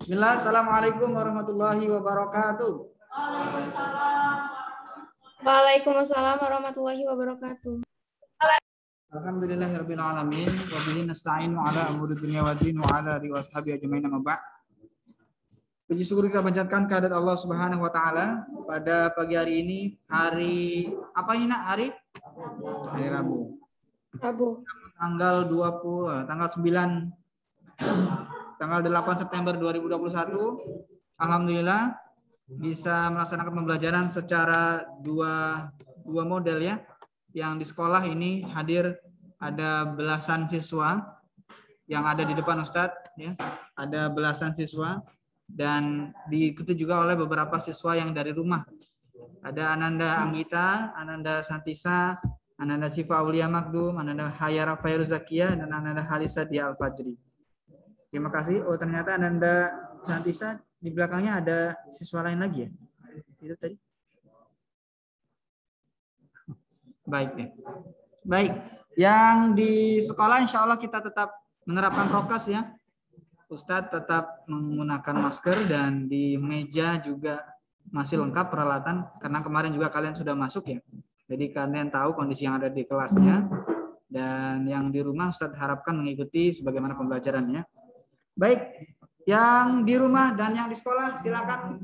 Bismillah, assalamualaikum warahmatullahi wabarakatuh. Waalaikumsalam warahmatullahi wabarakatuh. Alhamdulillahirabbil alamin wa bihi nasta'inu ala umuri dunya waddin wa ala alihi washabihi ajmain amma ba'd. Puji syukur kita panjatkan kehadirat Allah Subhanahu wa taala pada pagi hari ini, hari apa ini Nak? Hari Rabu. Tanggal 8 September 2021. Alhamdulillah bisa melaksanakan pembelajaran secara dua model ya. Yang di sekolah ini hadir ada belasan siswa yang ada di depan Ustadz ya. Ada belasan siswa dan diikuti juga oleh beberapa siswa yang dari rumah. Ada Ananda Anggita, Ananda Santisa, Ananda Sifa Aulia Magdum, Ananda Hayara Fairuz Zakia, dan Ananda Halisa Dia Al-Fajri. Terima kasih. Oh, ternyata Ananda Santisa di belakangnya ada siswa lain lagi ya? Itu tadi. Baik ya. Baik. Yang di sekolah insya Allah kita tetap menerapkan prokes ya. Ustadz tetap menggunakan masker dan di meja juga masih lengkap peralatan karena kemarin juga kalian sudah masuk ya. Jadi kalian tahu kondisi yang ada di kelasnya dan yang di rumah Ustadz harapkan mengikuti sebagaimana pembelajarannya. Baik, yang di rumah dan yang di sekolah silakan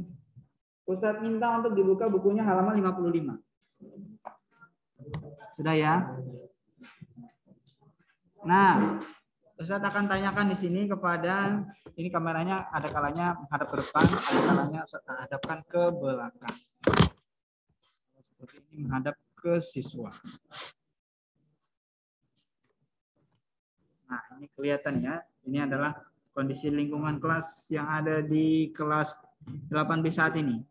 Ustadz minta untuk dibuka bukunya halaman 55. Sudah ya? Nah, Ustadz akan tanyakan di sini kepada, ini kameranya ada kalanya menghadap ke depan, ada kalanya Ustadz hadapkan ke belakang. Seperti ini menghadap ke siswa. Nah, ini kelihatan ya, ini adalah kondisi lingkungan kelas yang ada di kelas 8B saat ini.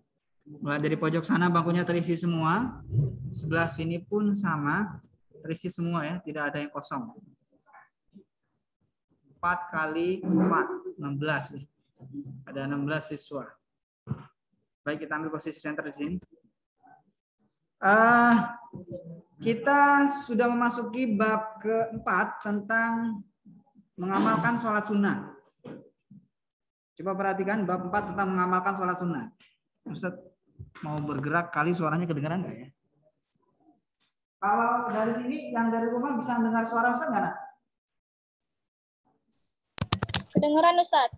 Mulai dari pojok sana bangkunya terisi semua, sebelah sini pun sama, terisi semua ya, tidak ada yang kosong. 4 kali 4, 16 ya. Ada 16 siswa. Baik, kita ambil posisi center di sini. Kita sudah memasuki bab keempat tentang mengamalkan sholat sunnah. Coba perhatikan bab 4 tentang mengamalkan sholat sunnah. Ustaz mau bergerak kali suaranya kedengaran nggak ya? Kalau dari sini yang dari rumah bisa mendengar suara Ustaz nggak? Kedengeran Ustaz.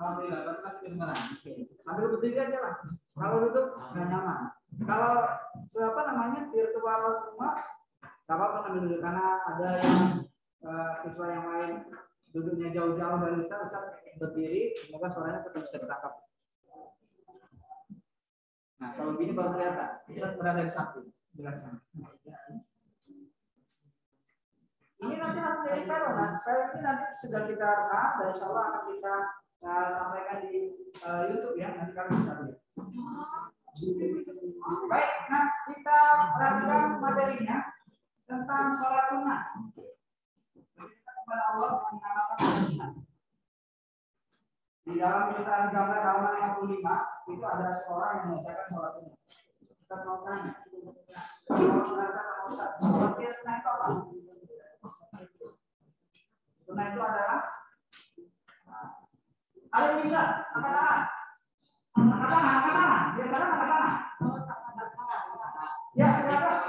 Alhamdulillah, bagus kedengaran. Oke. Ambil berdiri aja lah. Kalau duduk nggak nyaman. Kalau siapa namanya virtual semua, nggak apa-apa sambil duduk karena ada yang siswa yang lain duduknya jauh-jauh dari Ustaz berdiri, semoga suaranya tetap bisa ditangkap. Nah, kalau begini baru kelihatan. Ustaz berada di samping. Jelaskan. Ini nanti langsung dari Pero. File ini nanti sudah kita rekam dan insya Allah akan kita sampaikan di YouTube ya. Nanti kalian bisa lihat. Baik, nah kita perhatikan materinya tentang sholat sunnah. Kita kepada Allah mengamalkan sholat sunnah. Di dalam ilustrasi gambar halaman 55 itu ada seorang yang mengerjakan sholat sunnah. Kita mau tanya, sholat dia sunnah itu apa? Sunnah itu adalah ada yang bisa angkat tangan. Angkat tangan. Biasanya angkat tangan. Ya, silakan.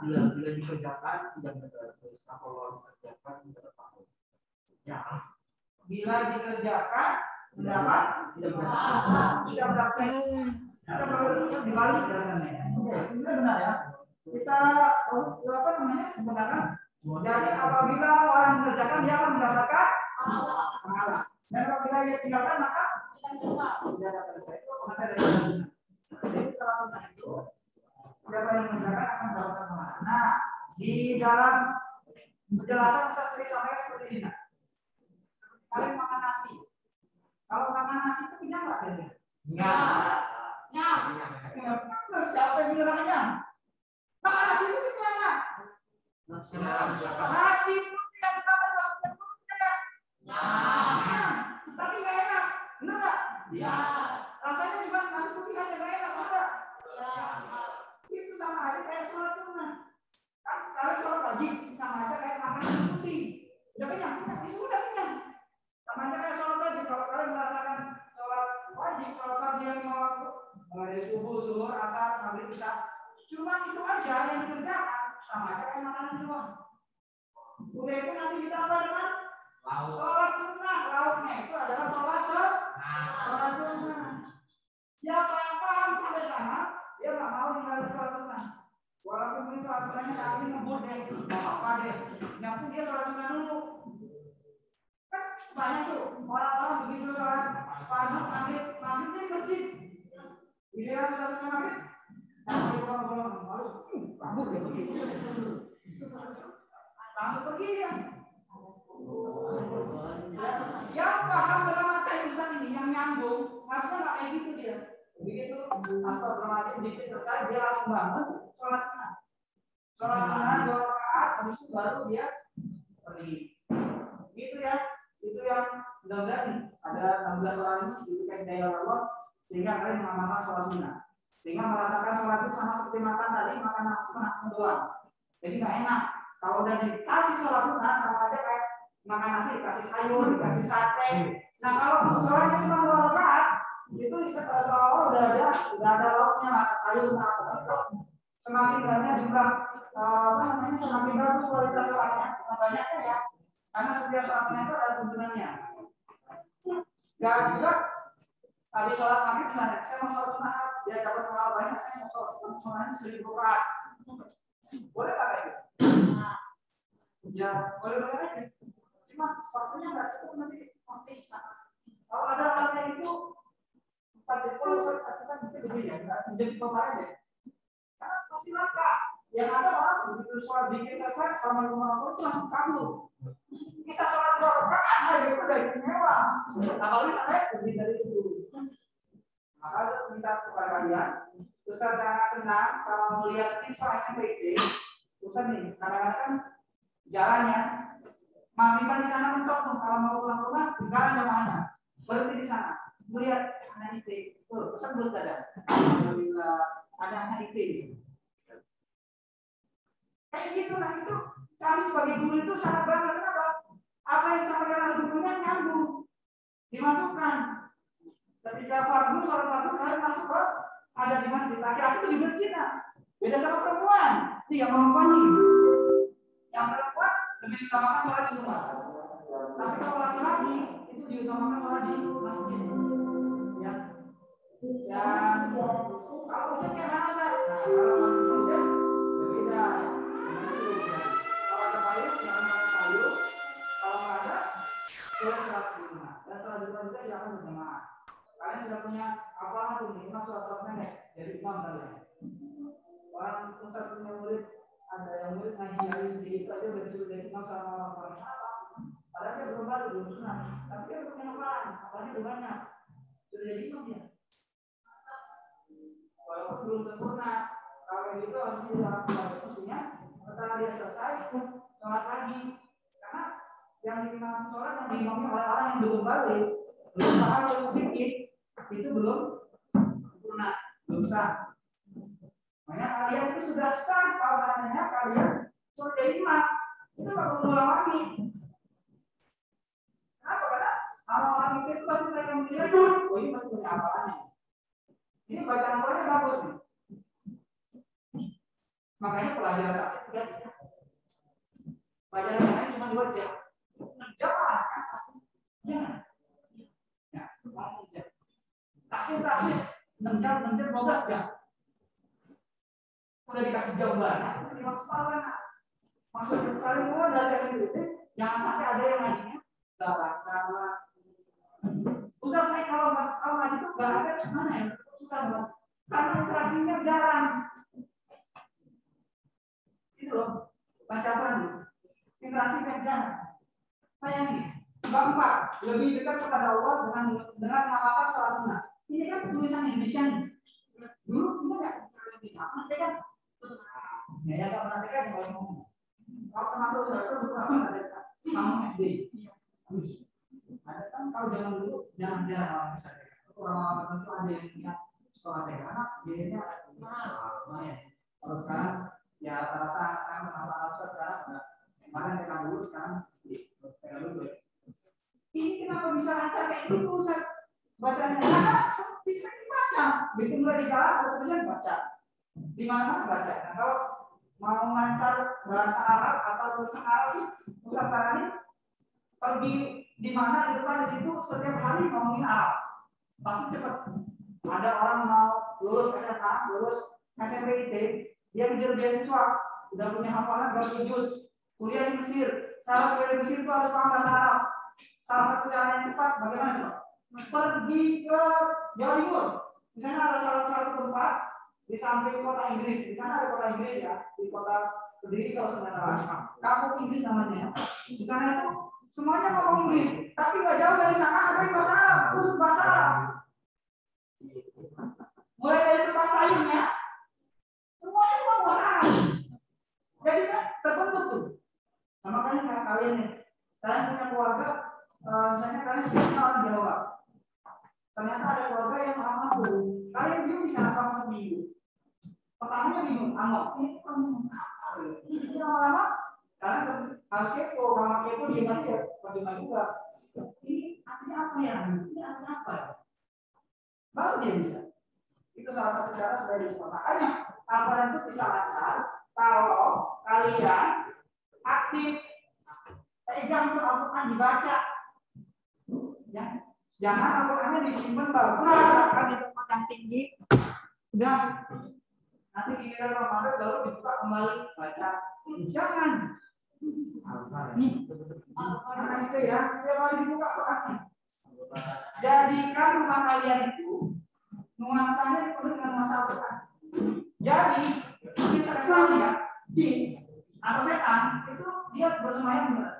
Bila dikerjakan tidak terus. Kalau dikerjakan tidak terus. Ya. Bila dikerjakan mendapat tidak mendapat. Kita dibalik biasanya. Oke, ini benar ya. Kita apa namanya sebenarnya. Jadi apabila orang mengerjakan dia akan mendapatkan pahala. Dan apabila ia tinggalkan maka tidak dapat selesai. Jadi salah satu itu siapa yang mengerjakan akan mendapatkan pahala. Nah, di dalam penjelasan kita sering sampaikan seperti ini. Kalian makan nasi. Kalau makan nasi itu kenyang nggak kalian? Kenyang. Terus siapa yang bilang kenyang? Makan nasi itu kenyang nggak? Nasi putih yang dapat masukkan putih. Tapi nggak enak, benar nggak? Ya. Rasanya juga nasi putih aja nggak enak, benar? Ya. Itu sama aja kayak sholat sunnah. wajib sama aja kayak makan putih. Udah kenyang, ini sudah kenyang. Sama aja kayak sholat wajib. Kalau kalian merasakan sholat wajib, sholat wajib yang mau dari subuh, zuhur, asar, maghrib, isya, cuma itu aja yang dikerjakan, sama aja kayak makanan di luar. Udah itu nanti ditambah dengan sholat sunnah. Lauknya itu adalah sholat sunnah. Siapa yang paham sampai sana, dia nggak mau ninggalin sholat sunnah. Walaupun ini sholat sunnahnya kali ini ngebut deh, nggak apa-apa deh. Yang penting dia sholat sunnah dulu. Kan banyak tuh orang-orang begitu sholat pagi, maghrib di masjid. Giliran sudah selesai maghrib, langsung pulang, lalu kabur ya begitu. Langsung pergi dia. Yang paham dalam materi Ustaz ini, yang nyambung, harusnya nggak kayak gitu dia. Begitu astagfirullahaladzim dikit selesai, dia langsung bangun sholat sunnah. Sholat sunnah 2 rakaat, habis itu baru dia pergi. Gitu ya, itu yang mudah-mudahan ada 16 orang ini diberikan hidayah Allah sehingga kalian mengamalkan sholat sunnah. Sehingga merasakan sholat itu sama seperti makan tadi, makan nasi doang. Jadi nggak enak. Kalau udah dikasih sholat sunnah sama aja kayak makan nasi dikasih sayur, dikasih sate. Nah kalau sholatnya cuma 2 rakaat, itu seolah-olah udah ada lauknya, ada sayur, ada semakin banyak jumlah semakin bagus kualitas sholatnya, banyaknya ya. Karena setiap sholatnya itu ada tuntunannya. Dan juga tadi sholat maghrib misalnya, saya mau sholat sunnah, dia dapat pahala banyak, saya mau sholat sunnahnya 1000 rakaat. Boleh nggak kayak gitu? Ya boleh aja. Cuma waktunya nggak cukup nanti bisa. Kalau ada orang yang itu 40 kan itu gede ya, nggak menjadi pemain deh. Karena pasti langka. Yang ada orang begitu sholat zikir selesai sama rumah itu langsung kabur. Bisa sholat 2 rakaat aja itu udah istimewa. Apalagi sampai lebih dari itu. Maka itu minta kepada kalian. Ustaz sangat senang kalau melihat siswa SMP Ustaz nih, kadang-kadang kan jalannya maghriban di sana mentok tuh. Kalau mau pulang rumah, tinggalan jamaahnya. Berhenti di sana. Melihat anak IT. Tuh, Ustaz belum sadar. Alhamdulillah ada anak IT. Kayak gitu kan itu kami sebagai guru itu sangat bangga. Kenapa? Apa yang disampaikan oleh gurunya nyambung, dimasukkan. Ketika fardu, sholat fardu, kalian masuk ke ada di masjid. Laki-laki itu di masjid, nah. Beda sama perempuan. Ini yang perempuan nih. Yang perempuan lebih diutamakan sholat di rumah. Tapi kalau laki-laki itu diutamakan sholat di masjid. Ya. Dan kalau udah kayak mana? Nah, kalau masih udah berbeda. Kalau ada payung, silakan pakai payung. Kalau nggak ada, boleh sholat di rumah. Dan sholat di rumah juga silakan berjamaah. Kalian sudah punya apa tuh nih? Imam sholat nenek dari imam kalian. Orang Ustaz punya murid, ada yang murid ngaji hari sedikit aja udah disuruh jadi imam sama orang-orang apa? Padahal dia belum baru belum sunat, tapi dia punya hafalan, hafalnya udah banyak. Sudah jadi imam ya. Walaupun belum sempurna, kalau gitu harusnya dalam maksudnya setelah dia selesai sholat lagi. Karena yang diimam sholat yang diimamnya orang-orang yang belum balik, belum paham ilmu fikih, itu belum sempurna, belum sah. Makanya kalian itu sudah sah kalau seandainya kalian sudah jadi imam, itu nggak perlu ulang lagi. Kenapa? Karena orang-orang itu pasti mereka menilai, oh ini masih punya hafalannya. Ini bacaan hafalannya bagus nih. Makanya pelajaran saksi tidak bisa. Pelajaran yang lain cuma 2 jam. 6 jam lah kan pasti. Ya. Ya, 6 jam. Taksir 6 jam, 12 jam. Udah dikasih jawaban, itu dimaksimalkan. Maksudnya saling mulai dari SMP, jangan sampai ada yang ngajinya cara. Ustaz saya kalau ngaji itu nggak ada mana ya? Susah banget. Karena interaksinya jarang. Itu loh, bacaan interaksinya jarang. Bayangin, bab 4 lebih dekat kepada Allah dengan mengamalkan sholat sunnah. Ini kan tulisan Indonesia nih. Dulu kita nggak lebih apa kan? Ya, yang tak pernah dekat yang harus ngomong. Kalau termasuk saya itu beberapa ada kamu SD. Ada kan kalau zaman dulu jarang-jarang orang bisa dekat. Orang-orang tertentu ada yang punya sekolah TK, anak jadinya lumayan. Kalau sekarang Ya rata-rata kan kenapa Ustaz sekarang enggak kemarin pegang dulu sekarang pegang dulu ya. Ini kenapa bisa lancar kayak gitu Ustaz? Bacanya bisa dibaca. Begitu mulai di jalan ada tulisan baca. Di mana-mana baca. Nah, kalau mau lancar bahasa Arab atau tulisan Arab sih Ustaz saranin pergi di mana di depan di situ setiap hari ngomongin Arab. Pasti cepat. Ada orang mau lulus SMA, lulus SMPIT, dia ngejar beasiswa, udah punya hafalan berapa juz, kuliah di Mesir. Syarat kuliah di Mesir itu harus paham bahasa Arab. Salah satu cara yang cepat bagaimana coba? Pergi ke Jawa Timur. Di sana ada salah satu tempat di samping kota Inggris. Di sana ada kota Inggris ya, di kota Kediri kalau saudara. Kampung Inggris namanya. Di sana itu semuanya ngomong Inggris, tapi nggak jauh dari sana ada yang bahasa Arab, khusus bahasa Arab. Mulai dari tempat sayurnya, semuanya ngomong bahasa Arab. Jadi kan terbentuk tuh. Sama kan kalian nih, kalian punya keluarga, misalnya kalian sebutnya orang Jawa. Ternyata ada keluarga yang orang Mampu. Kalian bingung bisa asal seminggu. Pertamanya bingung, ini ngomong apa? Ini lama-lama karena harus kepo, kalau kepo dia aja, bagaimana juga. Ini artinya apa ya? Ini artinya apa? Baru dia bisa. Itu salah satu cara supaya bisa. Makanya Al-Quran itu bisa lancar kalau kalian aktif pegang tuh Al-Quran dibaca. Ya, jangan Al-Qurannya disimpan bagus, diletakkan di tempat yang tinggi. Udah, nanti giliran Ramadan baru dibuka kembali baca. Jangan. Nih, anak itu ya, setiap hari dibuka Qurannya. Jadikan rumah kalian itu nuansanya dipenuhi dengan nuansa Al-Quran. Jadi, kita kesannya ya, jin atau setan itu dia bersemayam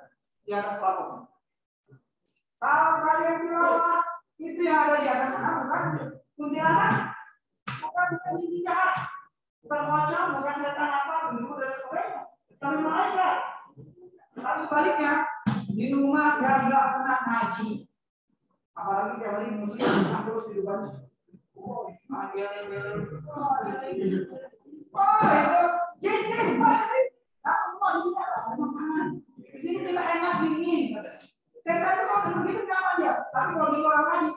di atas plafon. Kalau kalian tilawah itu yang ada di atas sana bukan kuntilanak, bukan ini jahat, bukan pocong, bukan setan apa, begitu dan sebagainya. Tapi malaikat. Tapi sebaliknya di rumah yang nggak pernah ngaji, apalagi tiap hari muslim terus di depan. Oh, itu jin, aku mau di sini ada makanan. Di sini tidak enak dingin. Setan itu kalau begitu nyaman dia, tapi kalau di luar ngaji,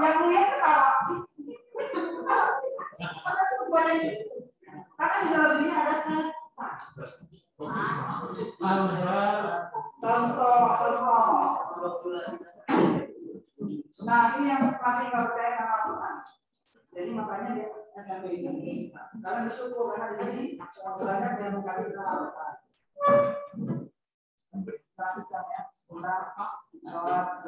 yang lihat ketawa. Padahal itu bukan itu. Karena di dalam diri ada setan. Nah, ini yang masih nggak percaya sama Tuhan. Jadi makanya dia SMP ini kalian bersyukur karena di sini banyak yang kali kita lakukan. Kita bisa ya, kita sholat.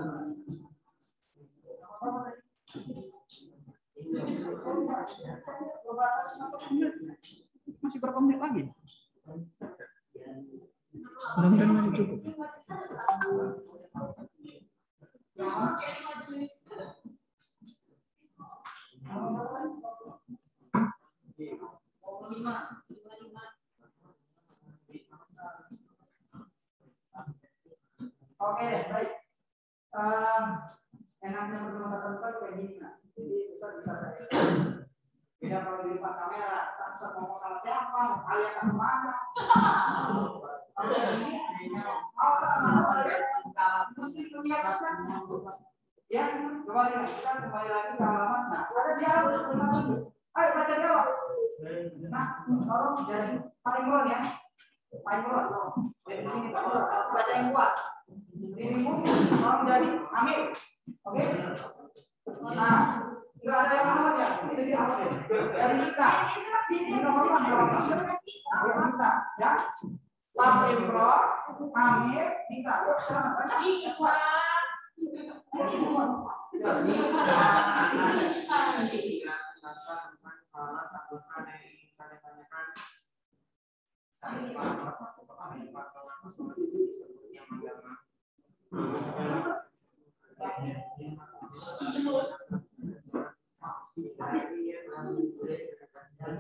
Masih berapa menit lagi? Mudah-mudahan masih cukup. Oke deh, baik. Enaknya bertemu tatap muka kayak gini, nah. Jadi bisa beda kalau di depan kamera, tak bisa ngomong sama siapa, kalian tak kemana. Kalau ini, mesti lihat pesan. Ya, kita kembali lagi ke halaman. Nah, ada dialog sebenarnya. Ayo baca dialog. Nah, tolong jadi paling bawah ya. Paling bawah. Di sini baca yang kuat. Dirimu tolong jadi Amir. Oke? Nah, nggak ada yang mana ya. Ini jadi apa ya? Dari kita. Ini nomor berapa? Kita, ya. Pak Imron, Amir, kita. Ya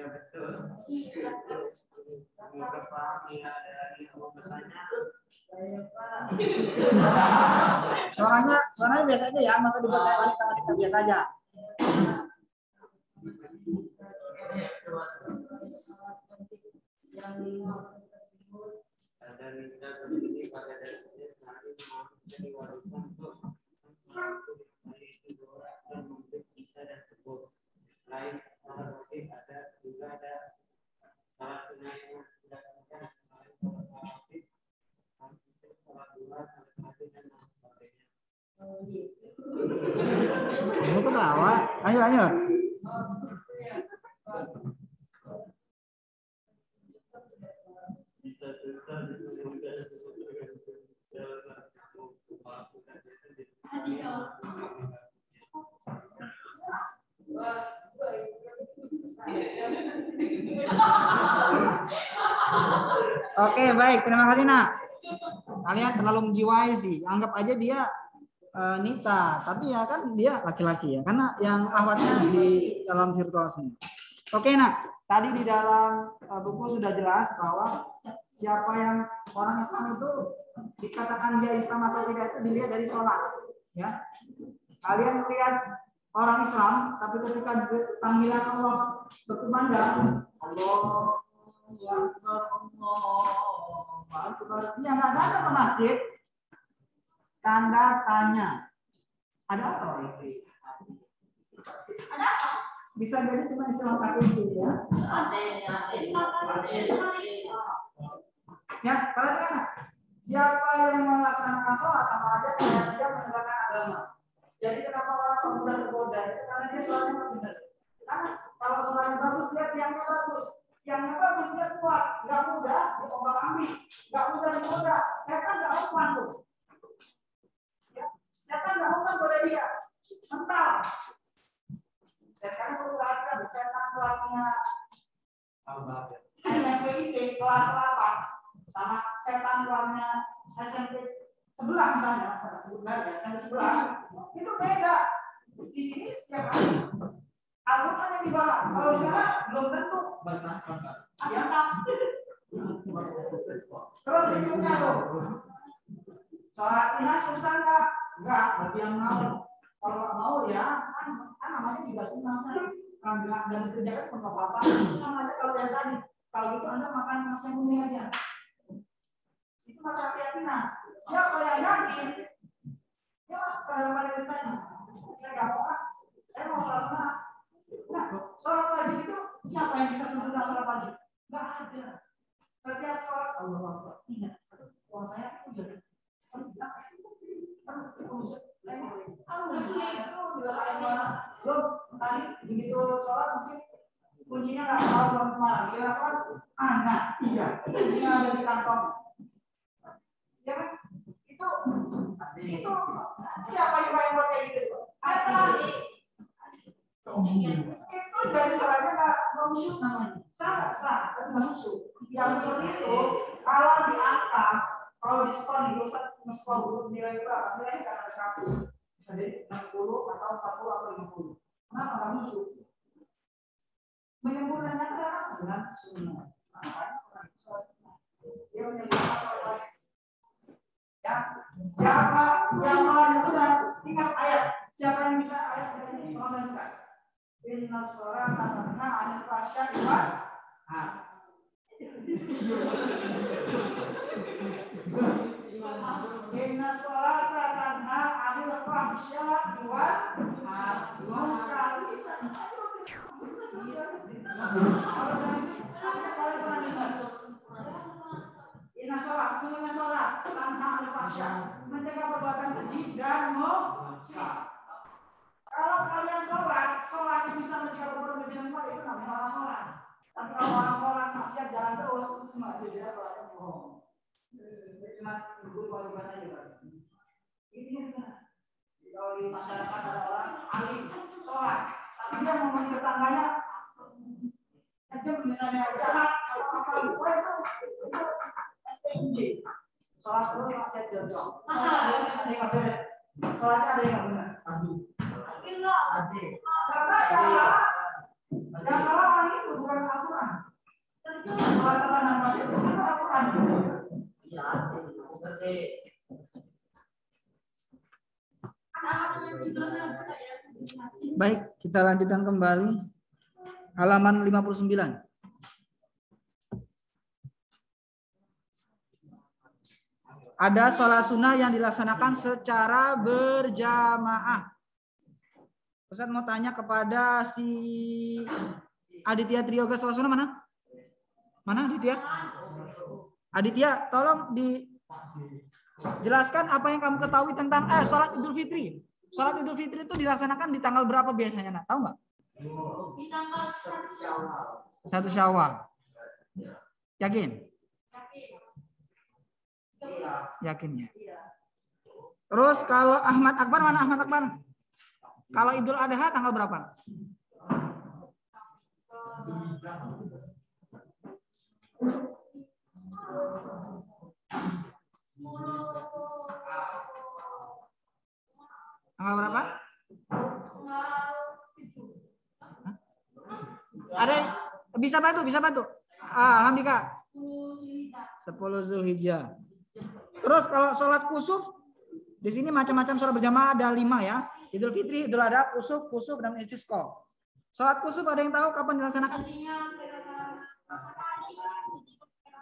betul. Suaranya biasa aja ya, masa dibuat kayak wanita-wanita biasa aja. Kamu ketawa? Ayo. Oke, baik. Terima kasih, Nak. Kalian terlalu menjiwai sih. Anggap aja dia Nita, tapi ya kan dia laki-laki ya. Karena yang awalnya di dalam virtual semua. Oke, Nak. Tadi di dalam buku sudah jelas bahwa siapa yang orang Islam itu dikatakan dia Islam atau tidak itu dilihat dari sholat. Ya. Kalian melihat orang Islam, tapi ketika panggilan Allah berkumandang, Allah yang nggak datang ke masjid, tanda tanya. Ada apa? Ada apa? Bisa jadi cuma Islam KTP ya. Ya, perhatikan. Siapa yang melaksanakan sholat sama aja dia menegakkan agama. Jadi kenapa orang pemuda tergoda? Itu karena dia sholatnya benar. Karena kalau sholatnya bagus, dia tiangnya bagus. Tiangnya bagus, dia kuat. Nggak mudah diombak-ambing. Nggak mudah digoda. Setan nggak hukuman tuh. Ya, setan nggak hukuman goda dia. Mental. Dan kami perlu perhatikan setan kelasnya SMP kelas 8 sama setan kelasnya SMP sebelah misalnya, SMP sebelah itu beda. Di sini tiap hari Al-Quran yang dibahas, kalau di sana belum tentu. Ya, terus berikutnya tuh, sholat sunnah susah nggak? Nggak, berarti yang mau. Kalau nggak mau ya, kan namanya juga sunnah. Kan bilang dan dikerjakan pun nggak apa-apa. Sama aja kalau yang tadi. Kalau gitu Anda makan nasi kuning aja. Itu masalah keyakinan. Siapa yang yakin? Ya mas, pada ditanya. Saya nggak mau. Saya mau sholat sunnah. Nah, sholat wajib itu siapa yang bisa sempurna sholat wajib? Nggak ada. Setiap sholat Allah ingat. Kalau saya itu jadi belum tadi begitu sholat mungkin kuncinya nggak tahu belum kemana. Dia sholat anak iya kuncinya ada di kantong. Ya kan? Itu siapa juga yang buat kayak gitu? Ada. Itu dari sholatnya nggak khusyuk namanya. Sah, tapi nggak khusyuk. Yang seperti itu kalau diangkat, kalau diskon di Ustaz nge-skor huruf nilai berapa? Nilainya nggak sampai 100. Bisa jadi 60 atau 40 atau 50. Kenapa nggak khusyuk? Menyempurnakan adalah dengan sunnah. Dia menyempurnakan sholat wajib. Ya, siapa yang sholatnya benar? Ingat ayat. Siapa yang bisa ayat ini? Kalau saya inna sholata tanha 'anil fahsya'i wal munkar. Inna sholata tanha 'anil fahsya'i wal munkar. Inna sholat, sesungguhnya sholat tanha 'anil fahsya'i, mencegah perbuatan keji dan munkar. Kalau kalian sholat bisa mencegah perbuatan keji dan munkar, itu namanya orang sholat. Tapi kalau orang sholat maksiat jalan terus, itu semua jadi sholatnya bohong. Cuma berbuat kewajiban aja. Ini benar. Kalau di masyarakat ada orang alim sholat, tapi dia mau masih tetangganya, aja misalnya jahat, apa itu kunci. Sholat terus saya jawab. Ini nggak beres. Sholatnya ada yang nggak benar. Karena yang salah orang itu bukan Al-Quran. Sholat tatanan masjid itu bukan Al-Quran. Iya, ngerti. Baik, kita lanjutkan kembali. Halaman 59. Ada sholat sunnah yang dilaksanakan secara berjamaah. Ustaz mau tanya kepada si Aditya Trioga, sholat sunnah mana? Mana Aditya? Aditya, tolong dijelaskan apa yang kamu ketahui tentang sholat Idul Fitri. Sholat Idul Fitri itu dilaksanakan di tanggal berapa biasanya? Nak? Tahu nggak? Di tanggal 1 Syawal. Yakin? Yakin ya. Terus kalau Ahmad Akbar, mana Ahmad Akbar? Kalau Idul Adha tanggal berapa? Tanggal berapa? Ada bisa bantu? Alhamdulillah. 10 Zulhijjah. Terus kalau sholat kusuf di sini macam-macam sholat berjamaah ada 5 ya. Idul Fitri, Idul Adha, kusuf dan istisqa. Sholat kusuf ada yang tahu kapan dilaksanakan?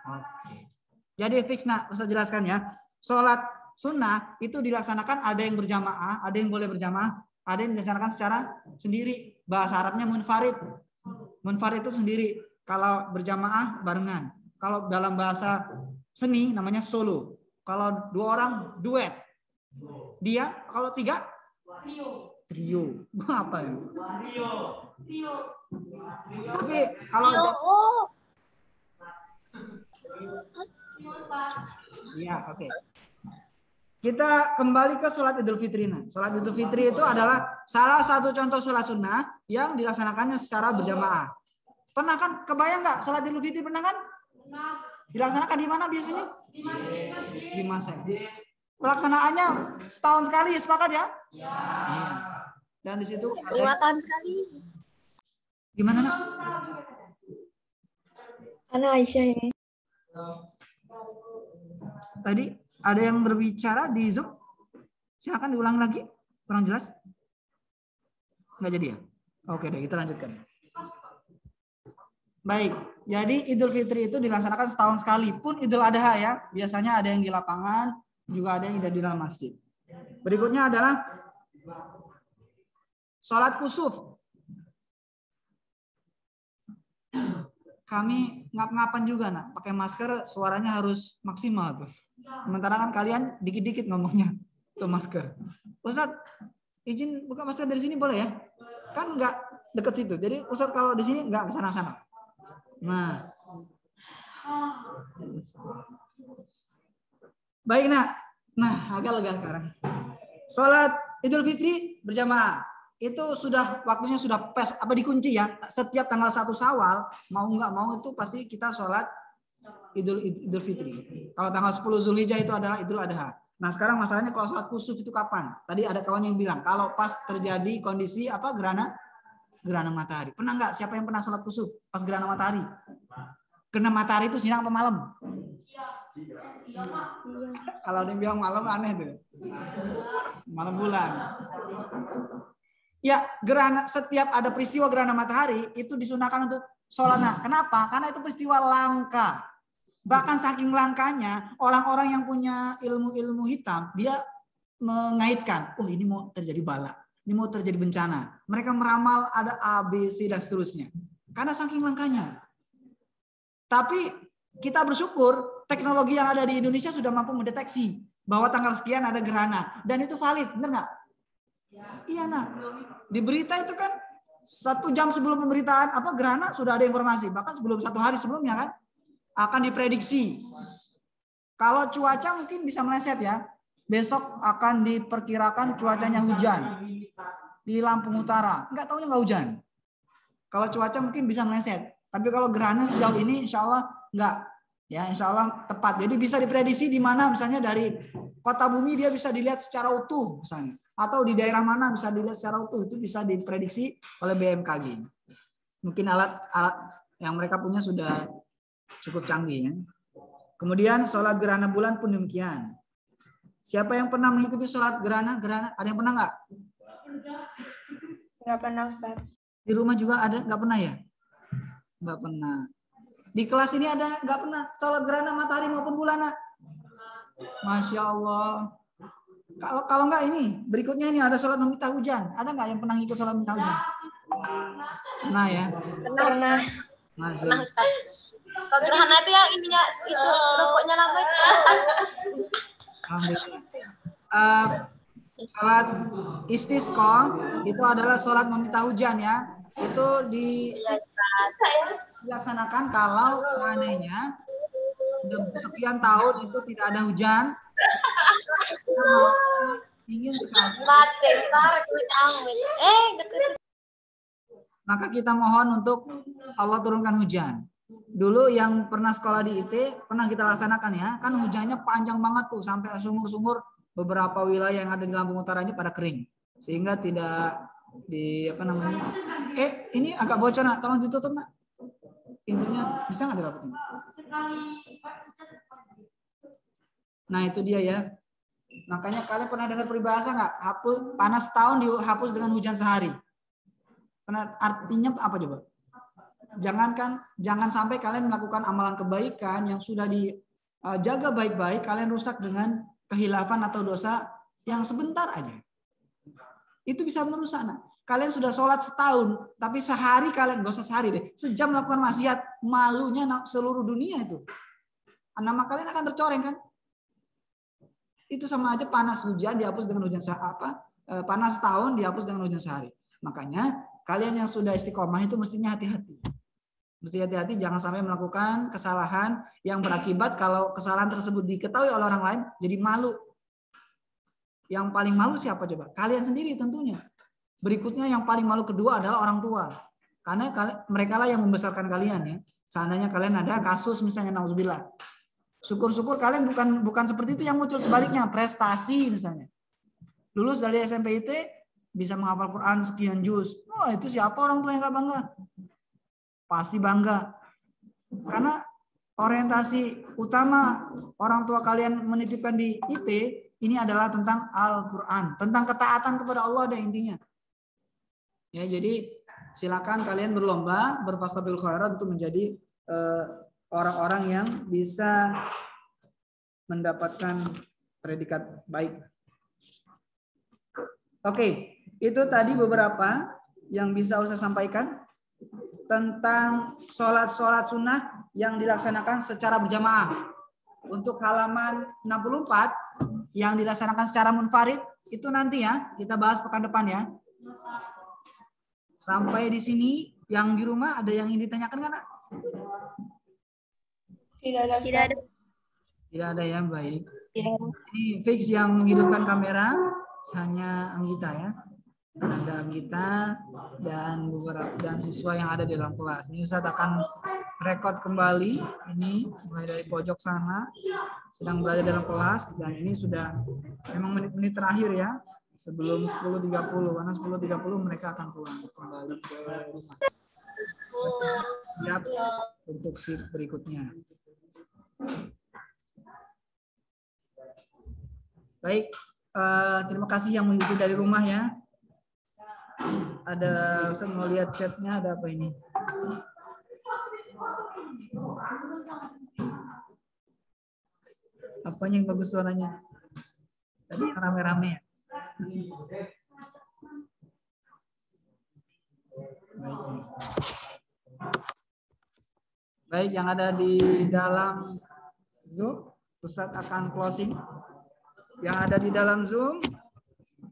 Oke. Jadi fix nak, Ustaz jelaskan ya. Sholat sunnah itu dilaksanakan ada yang berjamaah, ada yang boleh berjamaah, ada yang dilaksanakan secara sendiri. Bahasa Arabnya munfarid. Munfarid itu sendiri. Kalau berjamaah barengan. Kalau dalam bahasa seni namanya solo. Kalau 2 orang duet. Dia kalau 3 trio. Apa ya? Trio. Tapi kalau iya, oke. Kita kembali ke sholat Idul Fitri. Sholat Idul Fitri itu adalah salah satu contoh sholat sunnah yang dilaksanakannya secara berjamaah. Pernah kan? Kebayang nggak sholat Idul Fitri pernah kan? Dilaksanakan di mana biasanya? Di masjid. Pelaksanaannya setahun sekali, sepakat ya? Iya. Dan di situ 5 tahun sekali. Gimana nak? Anak Aisyah ini. Tadi ada yang berbicara di Zoom? Silakan diulang lagi. Kurang jelas? Nggak jadi ya? Oke deh, kita lanjutkan. Baik, jadi Idul Fitri itu dilaksanakan setahun sekali. Pun Idul Adha ya, biasanya ada yang di lapangan, juga ada yang di dalam masjid. Berikutnya adalah sholat kusuf. Kami ngap-ngapan juga nak, pakai masker suaranya harus maksimal tuh. Sementara kan kalian dikit-dikit ngomongnya tuh masker. Ustaz, izin buka masker dari sini boleh ya? Kan nggak deket situ. Jadi Ustaz kalau di sini nggak kesana-sana. Nah, baik nak. Nah, agak lega sekarang. Sholat Idul Fitri berjamaah itu sudah waktunya sudah pas apa dikunci ya. Setiap tanggal 1 Syawal mau nggak mau itu pasti kita sholat Idul Fitri. Kalau tanggal 10 Zulhijjah itu adalah Idul Adha. Nah sekarang masalahnya kalau sholat kusuf itu kapan? Tadi ada kawan yang bilang kalau pas terjadi kondisi apa gerhana matahari. Pernah nggak? Siapa yang pernah sholat kusuf pas gerhana matahari? Gerhana matahari itu siang apa malam? Kalau dia bilang malam aneh tuh. Malam bulan. Ya, setiap ada peristiwa gerhana matahari itu disunahkan untuk sholat. Nah, kenapa? Karena itu peristiwa langka. Bahkan saking langkanya, orang-orang yang punya ilmu hitam, dia mengaitkan, oh ini mau terjadi bala, ini mau terjadi bencana. Mereka meramal ada A, B, C, dan seterusnya. Karena saking langkanya. Tapi kita bersyukur teknologi yang ada di Indonesia sudah mampu mendeteksi bahwa tanggal sekian ada gerhana. Dan itu valid, benar nggak? Iya nak. Di berita itu kan 1 jam sebelum pemberitaan apa gerhana sudah ada informasi. Bahkan sebelum 1 hari sebelumnya kan akan diprediksi. Kalau cuaca mungkin bisa meleset ya. Besok akan diperkirakan cuacanya hujan di Lampung Utara. Nggak taunya nggak hujan. Kalau cuaca mungkin bisa meleset. Tapi kalau gerhana sejauh ini insya Allah nggak. Ya, insya Allah tepat. Jadi bisa diprediksi di mana misalnya dari kota bumi dia bisa dilihat secara utuh misalnya. Atau di daerah mana bisa dilihat secara utuh. Itu bisa diprediksi oleh BMKG. Mungkin alat-alat yang mereka punya sudah cukup canggih. Ya. Kemudian sholat gerhana bulan pun demikian. Siapa yang pernah mengikuti sholat gerhana? Ada yang pernah nggak? Nggak pernah, Ustaz. Di rumah juga ada? Nggak pernah ya? Nggak pernah. Di kelas ini ada nggak pernah sholat gerhana matahari maupun bulan? Masya Allah. Kalau nggak ini berikutnya ini ada sholat meminta hujan. Ada nggak yang pernah ikut sholat meminta hujan? Pernah ya? Pernah. Pernah, Ustaz. Kalau gerhana itu yang ininya itu rokoknya lama itu. Alhamdulillah. Sholat istisqa itu adalah sholat meminta hujan ya. Itu dilaksanakan kalau seandainya sudah sekian tahun itu tidak ada hujan, ingin sekali, maka kita mohon untuk Allah turunkan hujan. Dulu yang pernah sekolah di IT pernah kita laksanakan ya, kan hujannya panjang banget tuh sampai sumur-sumur beberapa wilayah yang ada di Lampung Utara ini pada kering, sehingga tidak di apa namanya. Ini agak bocor nak, tolong ditutup nak. Pintunya bisa nggak dirapiin? Nah itu dia ya. Makanya kalian pernah dengar peribahasa nggak? Hapus panas tahun dihapus dengan hujan sehari. Artinya apa coba? Jangan sampai kalian melakukan amalan kebaikan yang sudah dijaga baik-baik, kalian rusak dengan kehilafan atau dosa yang sebentar aja. Itu bisa merusak. Nah, kalian sudah sholat setahun, tapi sehari kalian, gak usah sehari deh, sejam melakukan maksiat, malunya seluruh dunia itu. Nama kalian akan tercoreng kan? Itu sama aja panas hujan dihapus dengan hujan panas tahun dihapus dengan hujan sehari. Makanya kalian yang sudah istiqomah itu mestinya hati-hati. Mesti hati-hati jangan sampai melakukan kesalahan yang berakibat kalau kesalahan tersebut diketahui oleh orang lain jadi malu. Yang paling malu siapa coba? Kalian sendiri tentunya. Berikutnya yang paling malu kedua adalah orang tua. Karena mereka lah yang membesarkan kalian ya. Seandainya kalian ada kasus misalnya nauzubillah. Syukur-syukur kalian bukan seperti itu yang muncul, sebaliknya prestasi misalnya. Lulus dari SMP IT bisa menghafal Quran sekian juz. Wah, itu siapa orang tua yang enggak bangga? Pasti bangga. Karena orientasi utama orang tua kalian menitipkan di IT ini adalah tentang Al-Quran, tentang ketaatan kepada Allah dan intinya. Ya, jadi silakan kalian berlomba berfastabil khairat untuk menjadi orang-orang yang bisa mendapatkan predikat baik. Oke, itu tadi beberapa yang bisa Ustaz sampaikan tentang sholat sunnah yang dilaksanakan secara berjamaah. Untuk halaman 64 yang dilaksanakan secara munfarid itu nanti ya kita bahas pekan depan ya. Sampai di sini yang di rumah ada yang ingin ditanyakan kan? Tidak ada. Tidak ada ya, baik. Ini fix yang menghidupkan kamera hanya Anggita ya. Ada Anggita dan siswa yang ada di dalam kelas. Ini Ustaz akan rekod kembali ini mulai dari pojok sana sedang berada dalam kelas dan ini sudah memang menit-menit terakhir ya sebelum 10.30 karena 10.30 mereka akan pulang kembali ke rumah. Siap untuk shift berikutnya. Baik, terima kasih yang mengikuti dari rumah ya. Ada, saya mau lihat chatnya ada apa ini? Apanya yang bagus suaranya? Tadi yang rame-rame ya. Baik, yang ada di dalam Zoom, Ustadz akan closing. Yang ada di dalam Zoom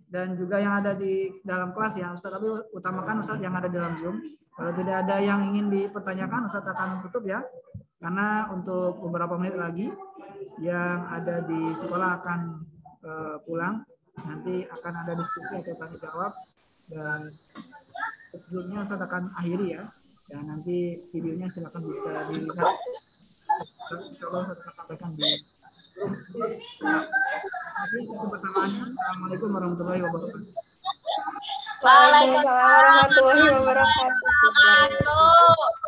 dan juga yang ada di dalam kelas ya Ustadz, tapi utamakan Ustadz yang ada di dalam Zoom. Kalau tidak ada yang ingin dipertanyakan, Ustadz akan tutup ya. Karena untuk beberapa menit lagi yang ada di sekolah akan pulang. Nanti akan ada diskusi atau tanya jawab dan Zoom-nya Ustadz akan akhiri ya. Dan nanti videonya silakan bisa dilihat Insya Allah saya akan sampaikan di grup. Terima kasih atas kebersamaannya. Assalamualaikum warahmatullahi wabarakatuh. Waalaikumsalam warahmatullahi wabarakatuh. Wabarakatuh.